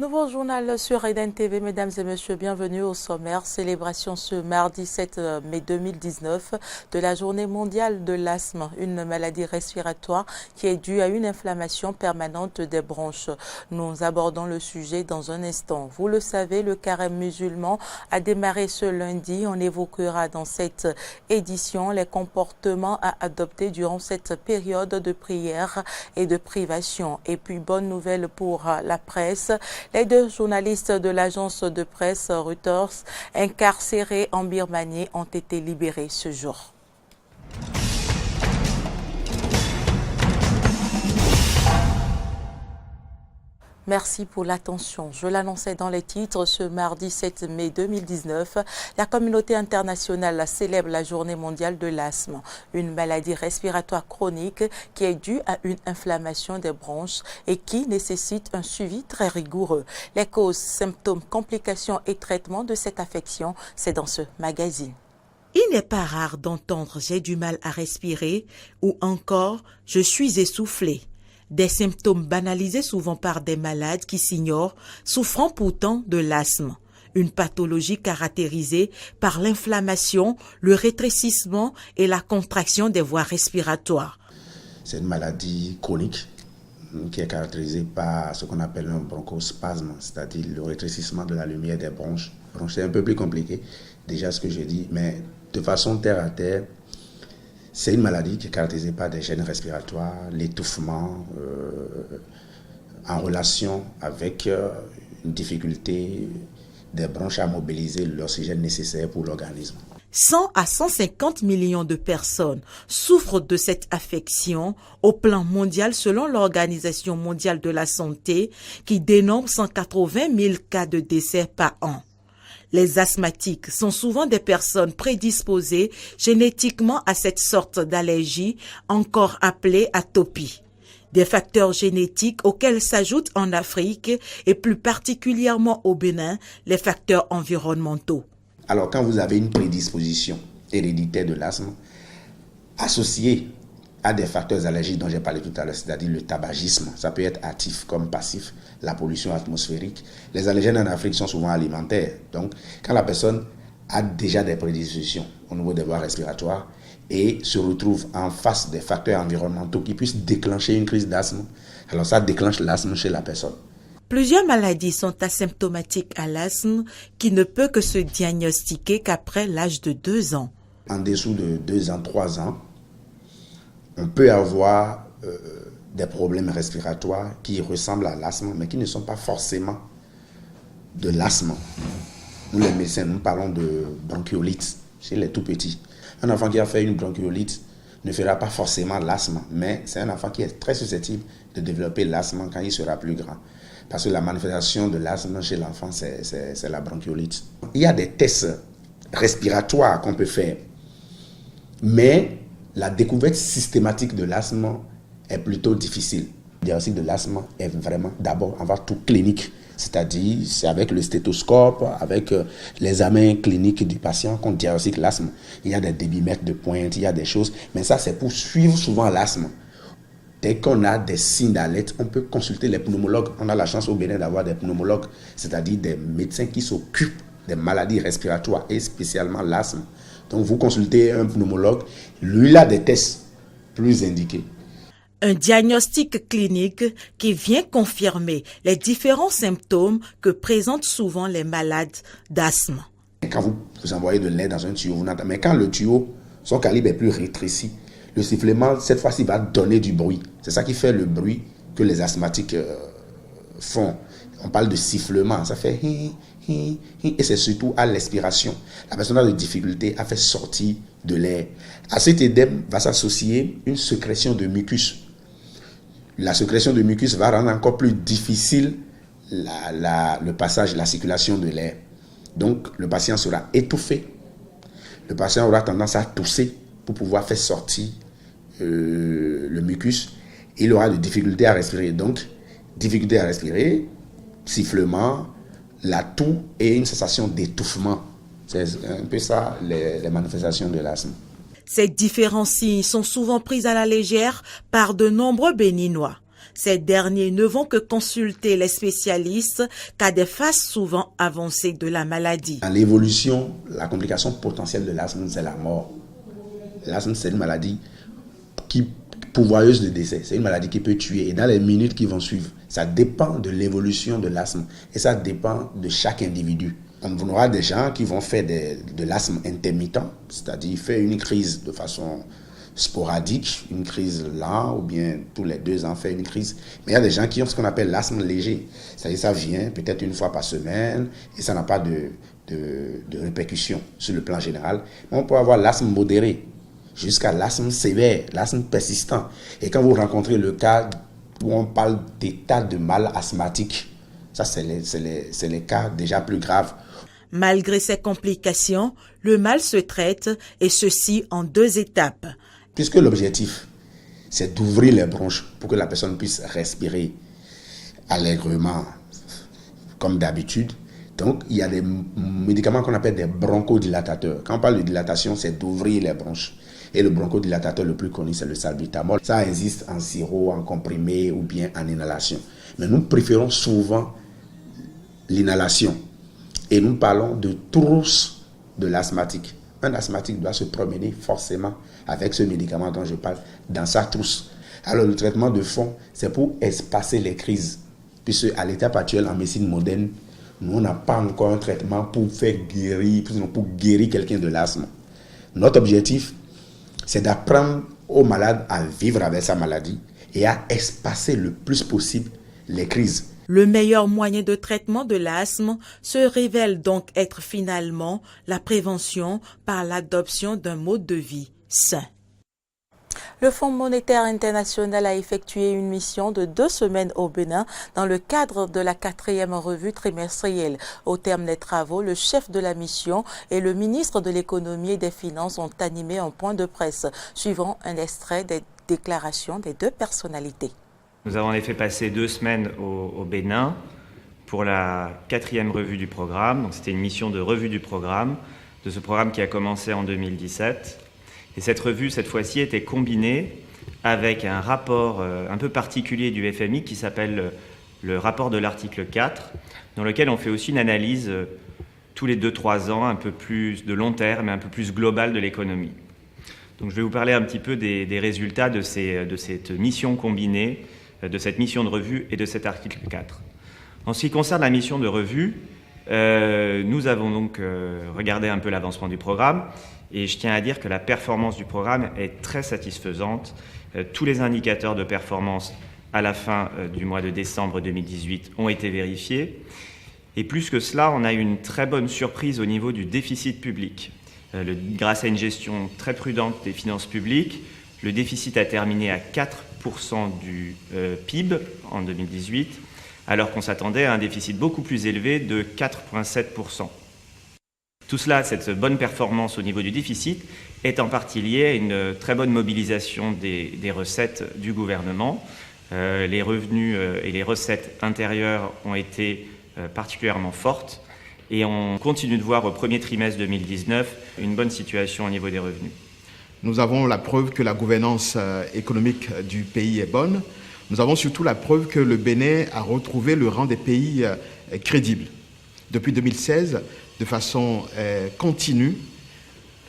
nouveau journal sur Eden TV, mesdames et messieurs, bienvenue au sommaire. Célébration ce mardi 7 mai 2019 de la journée mondiale de l'asthme, une maladie respiratoire qui est due à une inflammation permanente des bronches. Nous abordons le sujet dans un instant. Vous le savez, le carême musulman a démarré ce lundi. On évoquera dans cette édition les comportements à adopter durant cette période de prière et de privation. Et puis, bonne nouvelle pour la presse. Les deux journalistes de l'agence de presse Reuters incarcérés en Birmanie ont été libérés ce jour. Merci pour l'attention. Je l'annonçais dans les titres, ce mardi 7 mai 2019, la communauté internationale célèbre la journée mondiale de l'asthme, une maladie respiratoire chronique qui est due à une inflammation des bronches et qui nécessite un suivi très rigoureux. Les causes, symptômes, complications et traitements de cette affection, c'est dans ce magazine. Il n'est pas rare d'entendre « j'ai du mal à respirer » ou encore « je suis essoufflé ». Des symptômes banalisés souvent par des malades qui s'ignorent, souffrant pourtant de l'asthme, une pathologie caractérisée par l'inflammation, le rétrécissement et la contraction des voies respiratoires. C'est une maladie chronique qui est caractérisée par ce qu'on appelle un bronchospasme, c'est-à-dire le rétrécissement de la lumière des bronches. C'est un peu plus compliqué, déjà ce que j'ai dit, mais de façon terre à terre, c'est une maladie qui est caractérisée par des gènes respiratoires, l'étouffement, en relation avec une difficulté des bronches à mobiliser l'oxygène nécessaire pour l'organisme. 100 à 150 millions de personnes souffrent de cette affection au plan mondial selon l'Organisation mondiale de la santé qui dénombre 180 000 cas de décès par an. Les asthmatiques sont souvent des personnes prédisposées génétiquement à cette sorte d'allergie, encore appelée atopie. Des facteurs génétiques auxquels s'ajoutent en Afrique et plus particulièrement au Bénin, les facteurs environnementaux. Alors quand vous avez une prédisposition héréditaire de l'asthme, associée à des facteurs allergiques dont j'ai parlé tout à l'heure, c'est-à-dire le tabagisme, ça peut être actif comme passif, la pollution atmosphérique. Les allergènes en Afrique sont souvent alimentaires. Donc, quand la personne a déjà des prédispositions au niveau des voies respiratoires et se retrouve en face des facteurs environnementaux qui puissent déclencher une crise d'asthme, alors ça déclenche l'asthme chez la personne. Plusieurs maladies sont asymptomatiques à l'asthme qui ne peut que se diagnostiquer qu'après l'âge de 2 ans. En dessous de 2 ans, 3 ans, on peut avoir des problèmes respiratoires qui ressemblent à l'asthme, mais qui ne sont pas forcément de l'asthme. Nous, les médecins, nous parlons de bronchiolite chez les tout petits. Un enfant qui a fait une bronchiolite ne fera pas forcément l'asthme, mais c'est un enfant qui est très susceptible de développer l'asthme quand il sera plus grand. Parce que la manifestation de l'asthme chez l'enfant, c'est la bronchiolite. Il y a des tests respiratoires qu'on peut faire, mais la découverte systématique de l'asthme est plutôt difficile. Le diagnostic de l'asthme est vraiment d'abord avant tout clinique, c'est-à-dire c'est avec le stéthoscope, avec l'examen clinique du patient qu'on diagnostique l'asthme. Il y a des débitmètres de pointe, il y a des choses, mais ça c'est pour suivre souvent l'asthme. Dès qu'on a des signes d'alerte, on peut consulter les pneumologues. On a la chance au Bénin d'avoir des pneumologues, c'est-à-dire des médecins qui s'occupent des maladies respiratoires et spécialement l'asthme. Donc vous consultez un pneumologue, lui il a des tests plus indiqués. Un diagnostic clinique qui vient confirmer les différents symptômes que présentent souvent les malades d'asthme. Quand vous envoyez de l'air dans un tuyau, vous n'entendez, mais quand le tuyau, son calibre est plus rétréci, le sifflement, cette fois-ci, va donner du bruit. C'est ça qui fait le bruit que les asthmatiques font. On parle de sifflement, ça fait hi, hi, hi, et c'est surtout à l'expiration. La personne a des difficultés à faire sortir de l'air. À cet édème va s'associer une sécrétion de mucus. La sécrétion de mucus va rendre encore plus difficile le passage, la circulation de l'air. Donc le patient sera étouffé. Le patient aura tendance à tousser pour pouvoir faire sortir le mucus. Il aura des difficultés à respirer. Donc, difficulté à respirer, sifflement, la toux et une sensation d'étouffement. C'est un peu ça les manifestations de l'asthme. Ces différents signes sont souvent pris à la légère par de nombreux Béninois. Ces derniers ne vont que consulter les spécialistes qu'à des phases souvent avancées de la maladie. Dans l'évolution, la complication potentielle de l'asthme, c'est la mort. L'asthme, c'est une maladie pourvoyeuse de décès. C'est une maladie qui peut tuer. Et dans les minutes qui vont suivre, ça dépend de l'évolution de l'asthme. Et ça dépend de chaque individu. On aura des gens qui vont faire de l'asthme intermittent, c'est-à-dire faire une crise de façon sporadique, une crise là, ou bien tous les 2 ans faire une crise. Mais il y a des gens qui ont ce qu'on appelle l'asthme léger. C'est-à-dire ça vient peut-être une fois par semaine et ça n'a pas de répercussions sur le plan général. Mais on peut avoir l'asthme modéré jusqu'à l'asthme sévère, l'asthme persistant. Et quand vous rencontrez le cas où on parle d'état de mal asthmatique, ça c'est les cas déjà plus graves. Malgré ces complications, le mal se traite et ceci en 2 étapes. Puisque l'objectif, c'est d'ouvrir les bronches pour que la personne puisse respirer allègrement, comme d'habitude. Donc, il y a des médicaments qu'on appelle des bronchodilatateurs. Quand on parle de dilatation, c'est d'ouvrir les bronches. Et le bronchodilatateur le plus connu, c'est le salbutamol. Ça existe en sirop, en comprimé ou bien en inhalation. Mais nous préférons souvent l'inhalation. Et nous parlons de trousse de l'asthmatique. Un asthmatique doit se promener forcément avec ce médicament dont je parle dans sa trousse. Alors le traitement de fond, c'est pour espacer les crises. Puisque à l'étape actuelle en médecine moderne, nous on n'a pas encore un traitement pour guérir quelqu'un de l'asthme. Notre objectif, c'est d'apprendre aux malades à vivre avec sa maladie et à espacer le plus possible les crises. Le meilleur moyen de traitement de l'asthme se révèle donc être finalement la prévention par l'adoption d'un mode de vie sain. Le Fonds monétaire international a effectué une mission de 2 semaines au Bénin dans le cadre de la 4e revue trimestrielle. Au terme des travaux, le chef de la mission et le ministre de l'économie et des finances ont animé un point de presse, suivant un extrait des déclarations des 2 personnalités. Nous avons en effet passé 2 semaines au Bénin pour la 4e revue du programme. Donc c'était une mission de revue du programme, de ce programme qui a commencé en 2017. Et cette revue, cette fois-ci, était combinée avec un rapport un peu particulier du FMI qui s'appelle le rapport de l'article 4, dans lequel on fait aussi une analyse tous les 2-3 ans, un peu plus de long terme et un peu plus globale de l'économie. Donc je vais vous parler un petit peu des résultats de cette mission combinée, de cette mission de revue et de cet article 4. En ce qui concerne la mission de revue, nous avons donc regardé un peu l'avancement du programme et je tiens à dire que la performance du programme est très satisfaisante. Tous les indicateurs de performance à la fin du mois de décembre 2018 ont été vérifiés. Et plus que cela, on a eu une très bonne surprise au niveau du déficit public. Grâce à une gestion très prudente des finances publiques, le déficit a terminé à 4% du PIB en 2018, alors qu'on s'attendait à un déficit beaucoup plus élevé de 4,7%. Tout cela, cette bonne performance au niveau du déficit, est en partie liée à une très bonne mobilisation des recettes du gouvernement. Les revenus et les recettes intérieures ont été particulièrement fortes et on continue de voir au premier trimestre 2019 une bonne situation au niveau des revenus. Nous avons la preuve que la gouvernance économique du pays est bonne. Nous avons surtout la preuve que le Bénin a retrouvé le rang des pays crédibles. Depuis 2016, de façon continue,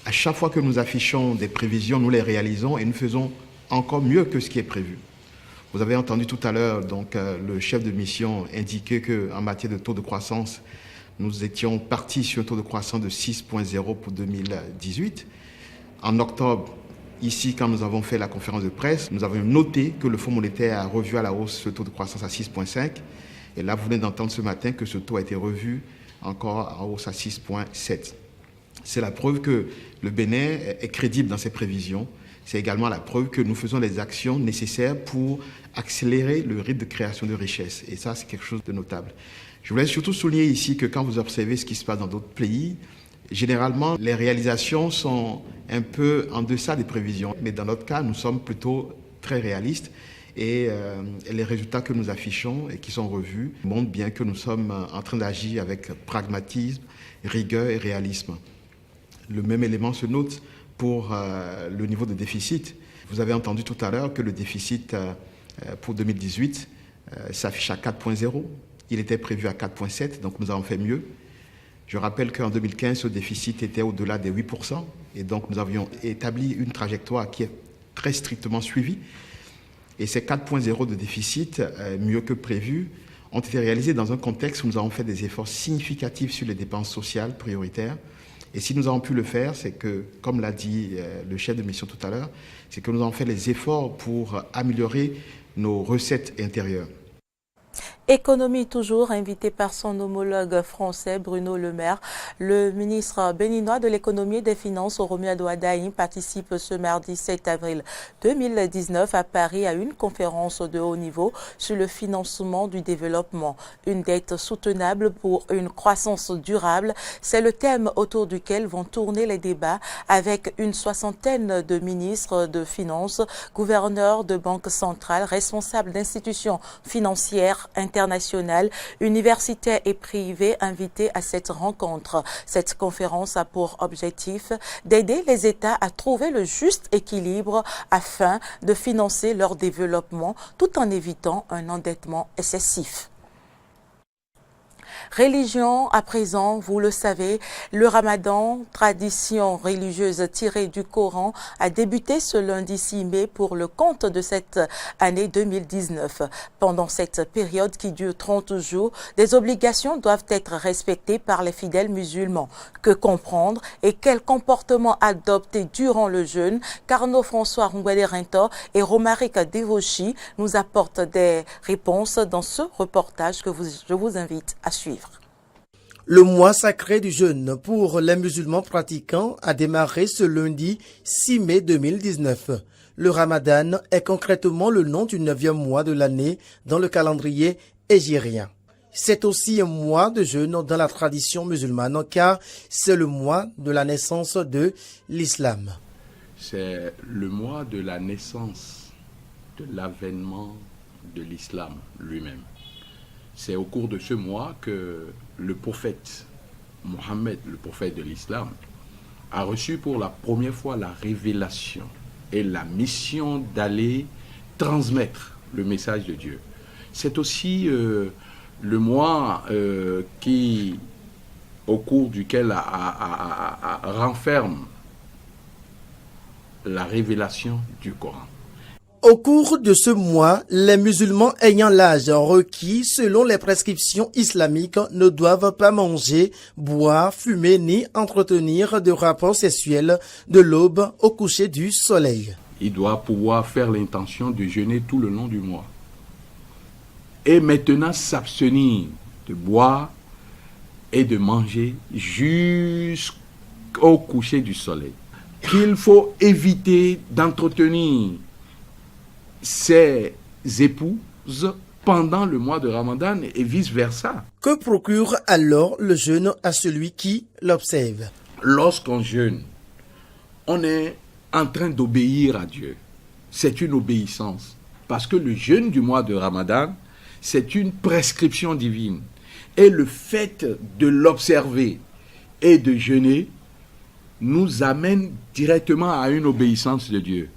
à chaque fois que nous affichons des prévisions, nous les réalisons et nous faisons encore mieux que ce qui est prévu. Vous avez entendu tout à l'heure donc le chef de mission indiquer qu'en matière de taux de croissance, nous étions partis sur un taux de croissance de 6,0 pour 2018. En octobre, ici, quand nous avons fait la conférence de presse, nous avons noté que le Fonds monétaire a revu à la hausse ce taux de croissance à 6,5. Et là, vous venez d'entendre ce matin que ce taux a été revu encore à hausse à 6,7. C'est la preuve que le Bénin est crédible dans ses prévisions. C'est également la preuve que nous faisons les actions nécessaires pour accélérer le rythme de création de richesses. Et ça, c'est quelque chose de notable. Je voulais surtout souligner ici que quand vous observez ce qui se passe dans d'autres pays, généralement, les réalisations sont un peu en deçà des prévisions. Mais dans notre cas, nous sommes plutôt très réalistes. Et les résultats que nous affichons et qui sont revus montrent bien que nous sommes en train d'agir avec pragmatisme, rigueur et réalisme. Le même élément se note pour le niveau de déficit. Vous avez entendu tout à l'heure que le déficit pour 2018 s'affiche à 4,0. Il était prévu à 4,7, donc nous avons fait mieux. Je rappelle qu'en 2015, ce déficit était au-delà des 8%, et donc nous avions établi une trajectoire qui est très strictement suivie. Et ces 4,0 de déficit, mieux que prévu, ont été réalisés dans un contexte où nous avons fait des efforts significatifs sur les dépenses sociales prioritaires. Et si nous avons pu le faire, c'est que, comme l'a dit le chef de mission tout à l'heure, c'est que nous avons fait les efforts pour améliorer nos recettes intérieures. Économie toujours, invité par son homologue français Bruno Le Maire. Le ministre béninois de l'économie et des finances, Oromiado Adaïm, participe ce mardi 7 avril 2019 à Paris à une conférence de haut niveau sur le financement du développement. Une dette soutenable pour une croissance durable, c'est le thème autour duquel vont tourner les débats avec une soixantaine de ministres de finances, gouverneurs de banques centrales, responsables d'institutions financières internationales, universitaires et privés invités à cette rencontre. Cette conférence a pour objectif d'aider les États à trouver le juste équilibre afin de financer leur développement tout en évitant un endettement excessif. Religion, à présent, vous le savez, le Ramadan, tradition religieuse tirée du Coran, a débuté ce lundi 6 mai pour le compte de cette année 2019. Pendant cette période qui dure 30 jours, des obligations doivent être respectées par les fidèles musulmans. Que comprendre et quel comportement adopter durant le jeûne? Carnot François Rungwede-Rinto et Romaric Devoshi nous apportent des réponses dans ce reportage que je vous invite à suivre. Le mois sacré du jeûne pour les musulmans pratiquants a démarré ce lundi 6 mai 2019. Le Ramadan est concrètement le nom du 9e mois de l'année dans le calendrier hégirien. C'est aussi un mois de jeûne dans la tradition musulmane car c'est le mois de la naissance de l'islam. C'est le mois de la naissance, de l'avènement de l'islam lui-même. C'est au cours de ce mois que le prophète Mohammed, le prophète de l'islam, a reçu pour la première fois la révélation et la mission d'aller transmettre le message de Dieu. C'est aussi le mois au cours duquel renferme la révélation du Coran. Au cours de ce mois, les musulmans ayant l'âge requis selon les prescriptions islamiques ne doivent pas manger, boire, fumer ni entretenir de rapports sexuels de l'aube au coucher du soleil. Il doit pouvoir faire l'intention de jeûner tout le long du mois. Et maintenant s'abstenir de boire et de manger jusqu'au coucher du soleil. Qu'il faut éviter d'entretenir ses épouses pendant le mois de Ramadan et vice-versa. Que procure alors le jeûne à celui qui l'observe? Lorsqu'on jeûne, on est en train d'obéir à Dieu. C'est une obéissance. Parce que le jeûne du mois de Ramadan, c'est une prescription divine. Et le fait de l'observer et de jeûner nous amène directement à une obéissance de Dieu.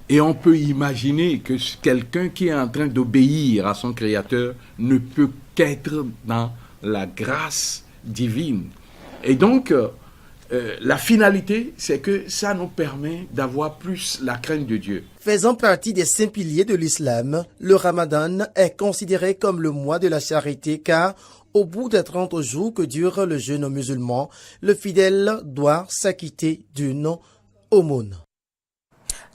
Et on peut imaginer que quelqu'un qui est en train d'obéir à son Créateur ne peut qu'être dans la grâce divine. Et donc, la finalité, c'est que ça nous permet d'avoir plus la crainte de Dieu. Faisant partie des 5 piliers de l'islam, le Ramadan est considéré comme le mois de la charité car au bout des 30 jours que dure le jeûne musulman, le fidèle doit s'acquitter d'une aumône.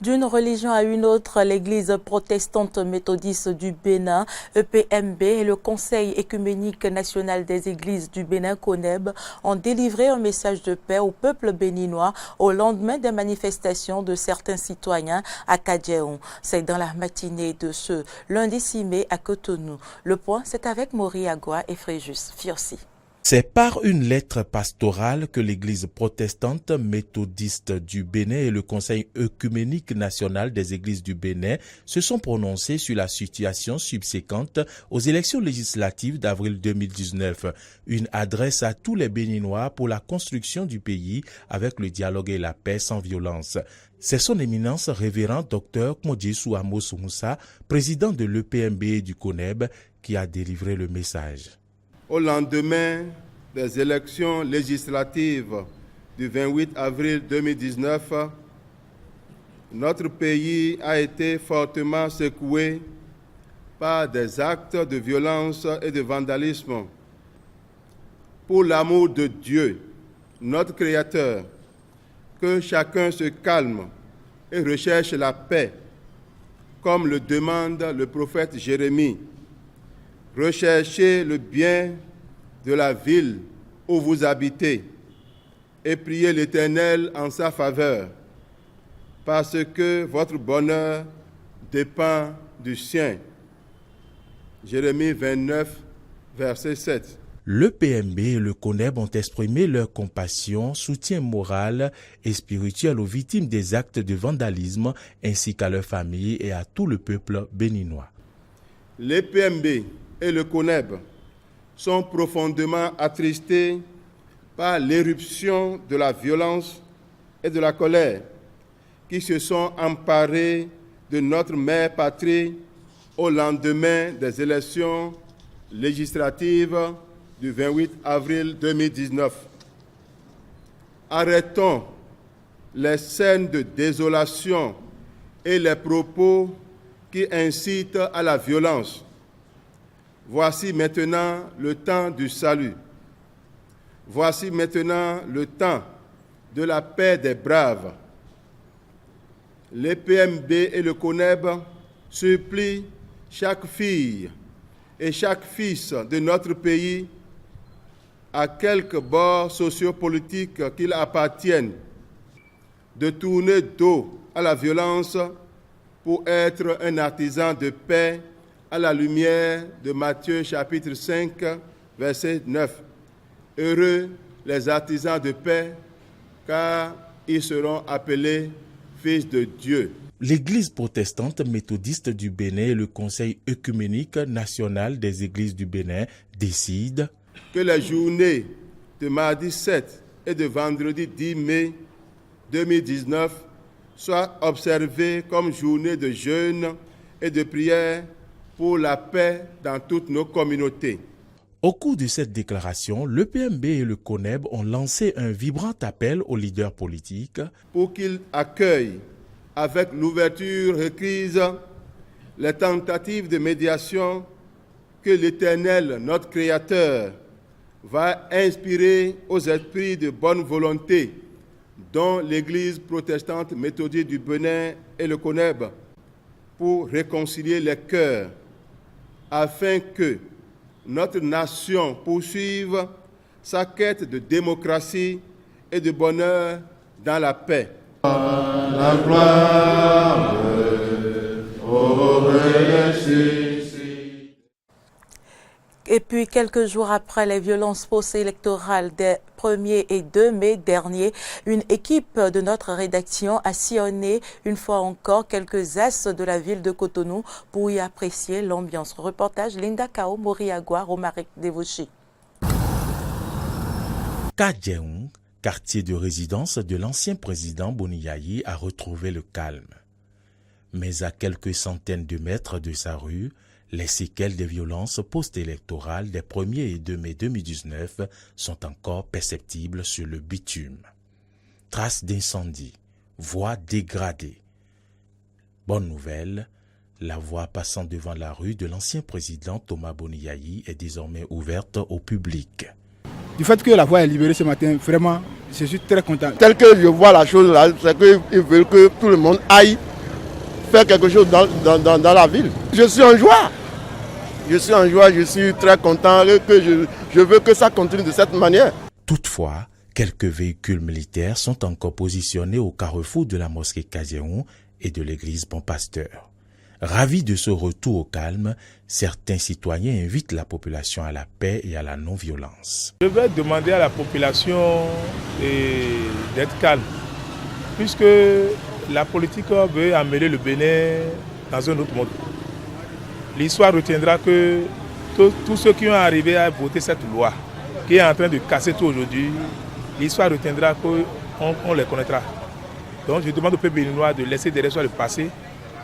D'une religion à une autre, l'Église protestante méthodiste du Bénin, EPMB, et le Conseil écuménique national des églises du Bénin, CONEB, ont délivré un message de paix au peuple béninois au lendemain des manifestations de certains citoyens à Kadjeon. C'est dans la matinée de ce lundi 6 mai à Cotonou. Le point, c'est avec Maury Agua et Fréjus Fiossi. C'est par une lettre pastorale que l'Église protestante méthodiste du Bénin et le Conseil œcuménique national des églises du Bénin se sont prononcés sur la situation subséquente aux élections législatives d'avril 2019. Une adresse à tous les Béninois pour la construction du pays avec le dialogue et la paix sans violence. C'est son éminence révérend Dr Kmodjesou Amos Moussa, président de l'EPMB et du CONEB, qui a délivré le message. Au lendemain des élections législatives du 28 avril 2019, notre pays a été fortement secoué par des actes de violence et de vandalisme. Pour l'amour de Dieu, notre Créateur, que chacun se calme et recherche la paix, comme le demande le prophète Jérémie. Recherchez le bien de la ville où vous habitez et priez l'Éternel en sa faveur, parce que votre bonheur dépend du sien. Jérémie 29, verset 7. Le PMB et le CONEB ont exprimé leur compassion, soutien moral et spirituel aux victimes des actes de vandalisme ainsi qu'à leurs familles et à tout le peuple béninois. Les PMB et le CONEB sont profondément attristés par l'éruption de la violence et de la colère qui se sont emparés de notre mère patrie au lendemain des élections législatives du 28 avril 2019. Arrêtons les scènes de désolation et les propos qui incitent à la violence. Voici maintenant le temps du salut. Voici maintenant le temps de la paix des braves. Les PMB et le CONEB supplient chaque fille et chaque fils de notre pays, à quelque bord sociopolitique qu'il appartienne, de tourner dos à la violence pour être un artisan de paix à la lumière de Matthieu chapitre 5, verset 9. Heureux les artisans de paix, car ils seront appelés fils de Dieu. L'Église protestante méthodiste du Bénin et le Conseil œcuménique national des églises du Bénin décident que les journées de mardi 7 et de vendredi 10 mai 2019 soient observées comme journées de jeûne et de prière pour la paix dans toutes nos communautés. Au cours de cette déclaration, le PMB et le CONEB ont lancé un vibrant appel aux leaders politiques pour qu'ils accueillent avec l'ouverture requise les tentatives de médiation que l'Éternel, notre Créateur, va inspirer aux esprits de bonne volonté dont l'Église protestante méthodiste du Bénin et le CONEB pour réconcilier les cœurs afin que notre nation poursuive sa quête de démocratie et de bonheur dans la paix. La gloire Et puis, quelques jours après les violences post-électorales des 1er et 2 mai dernier, une équipe de notre rédaction a sillonné une fois encore quelques as de la ville de Cotonou pour y apprécier l'ambiance. Reportage Linda Kao, Moriagua, Romaric Devoshi. Kadjeung, quartier de résidence de l'ancien président Boniyayi, a retrouvé le calme. Mais à quelques centaines de mètres de sa rue, les séquelles des violences post-électorales des 1er et 2 mai 2019 sont encore perceptibles sur le bitume. Traces d'incendie, voies dégradées. Bonne nouvelle, la voie passant devant la rue de l'ancien président Thomas Boniyayi est désormais ouverte au public. Du fait que la voie est libérée ce matin, vraiment, je suis très content. Tel que je vois la chose là, c'est qu'ils veulent que tout le monde aille faire quelque chose dans la ville. Je suis en joie. Je suis très content que je veux que ça continue de cette manière. Toutefois, quelques véhicules militaires sont encore positionnés au carrefour de la mosquée Kadjeung et de l'église Bon Pasteur. Ravis de ce retour au calme, certains citoyens invitent la population à la paix et à la non-violence. Je vais demander à la population d'être calme, puisque la politique veut amener le Bénin dans un autre monde. L'histoire retiendra que tous ceux qui ont arrivé à voter cette loi, qui est en train de casser tout aujourd'hui, l'histoire retiendra qu'on les connaîtra. Donc je demande au peuple béninois de laisser derrière soi le passé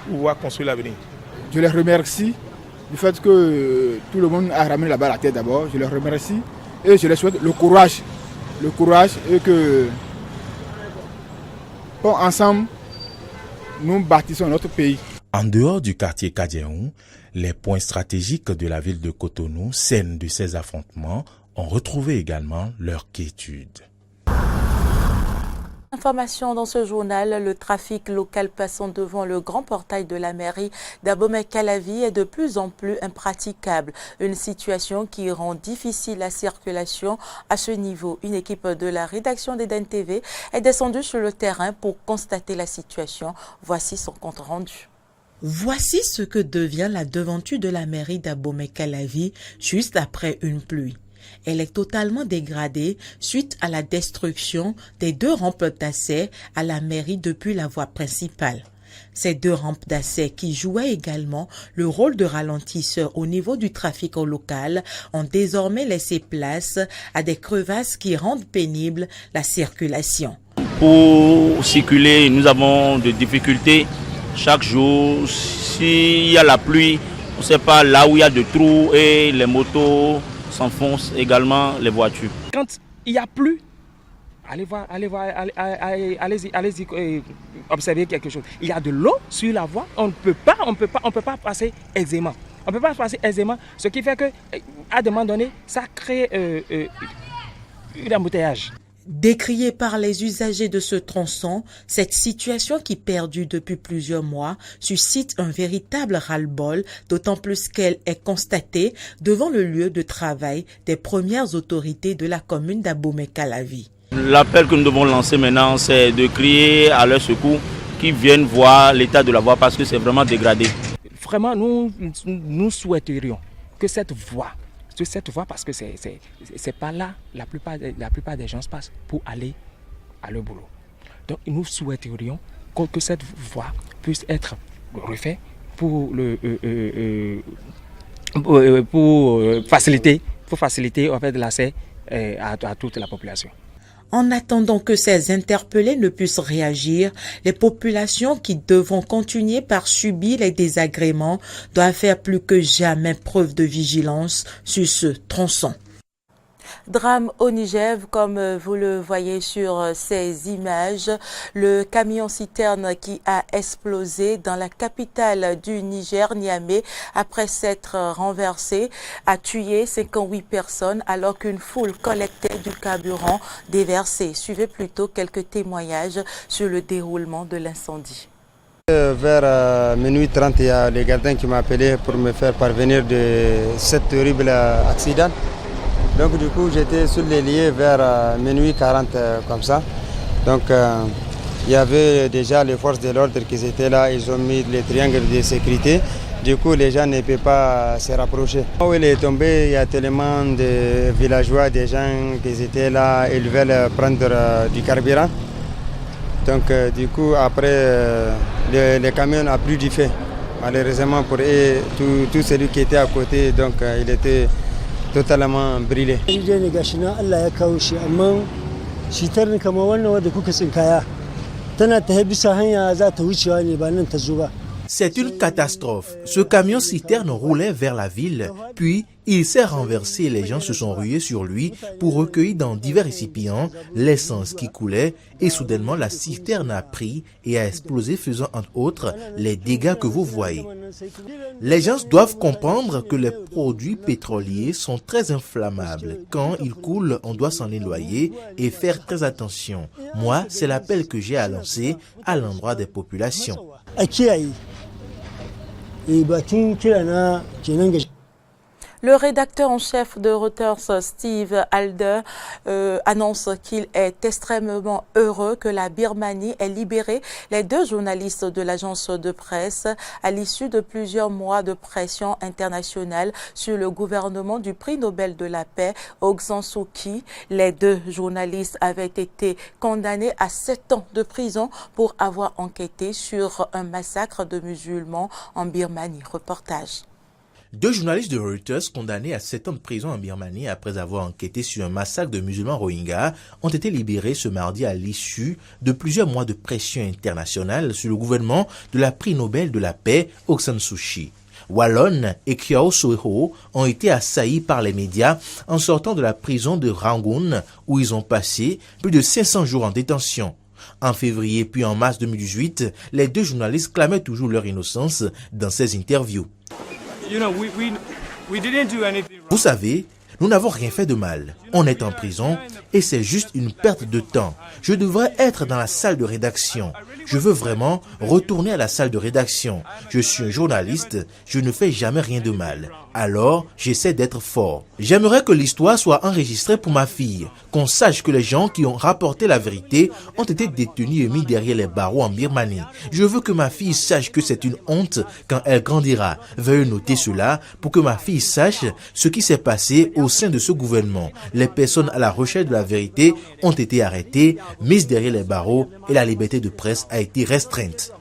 pour pouvoir construire l'avenir. Je les remercie du fait que tout le monde a ramené là-bas la tête d'abord. Je les remercie et je les souhaite le courage et que ensemble nous bâtissons notre pays. En dehors du quartier Kadjehoun, les points stratégiques de la ville de Cotonou, scène de ces affrontements, ont retrouvé également leur quiétude. Information dans ce journal, le trafic local passant devant le grand portail de la mairie d'Abomey-Calavi est de plus en plus impraticable. Une situation qui rend difficile la circulation à ce niveau. Une équipe de la rédaction d'Eden TV est descendue sur le terrain pour constater la situation. Voici son compte rendu. Voici ce que devient la devanture de la mairie d'Abomey-Calavi juste après une pluie. Elle est totalement dégradée suite à la destruction des 2 rampes d'accès à la mairie depuis la voie principale. Ces 2 rampes d'accès qui jouaient également le rôle de ralentisseur au niveau du trafic local ont désormais laissé place à des crevasses qui rendent pénible la circulation. Pour circuler, nous avons des difficultés chaque jour. S'il y a la pluie, on ne sait pas là où il y a des trous et les motos s'enfoncent également, les voitures. Quand il n'y a plus, allez observer quelque chose. Il y a de l'eau sur la voie, on ne peut pas passer aisément. On ne peut pas passer aisément, ce qui fait que, à un moment donné, ça crée un embouteillage. Décriée par les usagers de ce tronçon, cette situation qui perdure depuis plusieurs mois suscite un véritable ras-le-bol, d'autant plus qu'elle est constatée devant le lieu de travail des premières autorités de la commune d'Abomey-Calavi. L'appel que nous devons lancer maintenant, c'est de crier à leur secours qu'ils viennent voir l'état de la voie parce que c'est vraiment dégradé. Vraiment, nous souhaiterions que cette voie, parce que c'est pas là la plupart des gens passent pour aller à leur boulot. Donc nous souhaiterions que cette voie puisse être refaite pour faciliter en fait l'accès à toute la population. En attendant que ces interpellés ne puissent réagir, les populations qui devront continuer par subir les désagréments doivent faire plus que jamais preuve de vigilance sur ce tronçon. Drame au Niger, comme vous le voyez sur ces images, le camion-citerne qui a explosé dans la capitale du Niger, Niamey, après s'être renversé, a tué 58 personnes alors qu'une foule collectait du carburant déversé. Suivez plutôt quelques témoignages sur le déroulement de l'incendie. Vers minuit 30, il y a les gardiens qui m'ont appelé pour me faire parvenir de cet horrible accident. Donc du coup j'étais sur les lieux vers minuit 40 comme ça. Donc il y avait déjà les forces de l'ordre qui étaient là, ils ont mis les triangles de sécurité. Du coup les gens ne peuvent pas se rapprocher. Où il est tombé, il y a tellement de villageois, des gens qui étaient là, ils veulent prendre du carburant. Donc du coup après le camion a pris du feu. Malheureusement pour eux, tout celui qui était à côté, donc il était totalement brûlé. C'est une catastrophe. Ce camion-citerne roulait vers la ville, puis il s'est renversé et les gens se sont rués sur lui pour recueillir dans divers récipients l'essence qui coulait et soudainement la citerne a pris et a explosé faisant entre autres les dégâts que vous voyez. Les gens doivent comprendre que les produits pétroliers sont très inflammables. Quand ils coulent, on doit s'en éloigner et faire très attention. Moi, c'est l'appel que j'ai à lancer à l'endroit des populations. Le rédacteur en chef de Reuters, Steve Alder, annonce qu'il est extrêmement heureux que la Birmanie ait libéré les 2 journalistes de l'agence de presse à l'issue de plusieurs mois de pression internationale sur le gouvernement du prix Nobel de la paix, Aung San Suu Kyi. Les 2 journalistes avaient été condamnés à 7 ans de prison pour avoir enquêté sur un massacre de musulmans en Birmanie. Reportage. 2 journalistes de Reuters condamnés à 7 ans de prison en Birmanie après avoir enquêté sur un massacre de musulmans rohingyas ont été libérés ce mardi à l'issue de plusieurs mois de pression internationale sur le gouvernement de la prix Nobel de la paix Aung San Suu Kyi. Wallon et Kyaw Soe Ho ont été assaillis par les médias en sortant de la prison de Rangoon où ils ont passé plus de 500 jours en détention. En février puis en mars 2018, les 2 journalistes clamaient toujours leur innocence dans ces interviews. Vous savez, nous n'avons rien fait de mal. On est en prison et c'est juste une perte de temps. Je devrais être dans la salle de rédaction. Je veux vraiment retourner à la salle de rédaction. Je suis un journaliste, je ne fais jamais rien de mal. Alors, j'essaie d'être fort. J'aimerais que l'histoire soit enregistrée pour ma fille, qu'on sache que les gens qui ont rapporté la vérité ont été détenus et mis derrière les barreaux en Birmanie. Je veux que ma fille sache que c'est une honte quand elle grandira. Veuillez noter cela pour que ma fille sache ce qui s'est passé au sein de ce gouvernement. Les personnes à la recherche de la vérité ont été arrêtées, mises derrière les barreaux et la liberté de presse a été restreinte.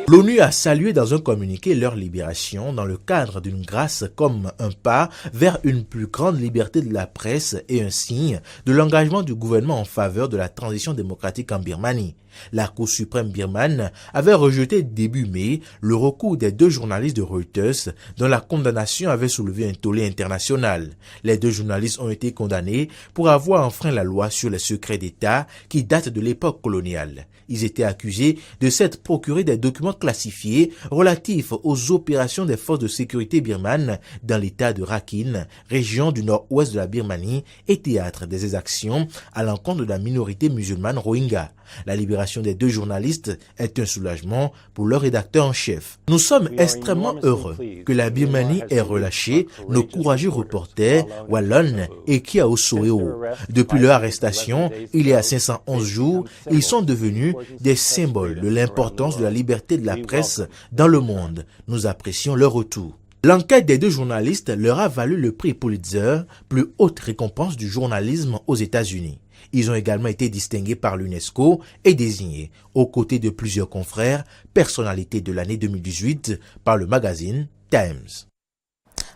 L'ONU a salué dans un communiqué leur libération dans le cadre d'une grâce comme un pas vers une plus grande liberté de la presse et un signe de l'engagement du gouvernement en faveur de la transition démocratique en Birmanie. La Cour suprême birmane avait rejeté début mai le recours des 2 journalistes de Reuters dont la condamnation avait soulevé un tollé international. Les 2 journalistes ont été condamnés pour avoir enfreint la loi sur les secrets d'État qui date de l'époque coloniale. Ils étaient accusés de s'être procuré des documents classifiés relatifs aux opérations des forces de sécurité birmanes dans l'état de Rakhine, région du nord-ouest de la Birmanie et théâtre des exactions à l'encontre de la minorité musulmane rohingya. La libération des 2 journalistes est un soulagement pour leur rédacteur en chef. Nous sommes extrêmement heureux que la Birmanie ait relâché nos courageux reporters Wallon et Kyaw Soe Ho. Depuis leur arrestation, il y a 511 jours, ils sont devenus des symboles de l'importance de la liberté de la presse dans le monde. Nous apprécions leur retour. L'enquête des 2 journalistes leur a valu le prix Pulitzer, plus haute récompense du journalisme aux États-Unis. Ils ont également été distingués par l'UNESCO et désignés, aux côtés de plusieurs confrères, personnalités de l'année 2018, par le magazine Times.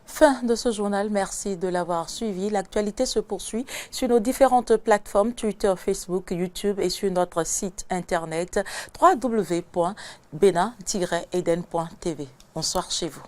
Fin de ce journal, merci de l'avoir suivi. L'actualité se poursuit sur nos différentes plateformes Twitter, Facebook, YouTube et sur notre site internet www.benin-eden.tv. Bonsoir chez vous.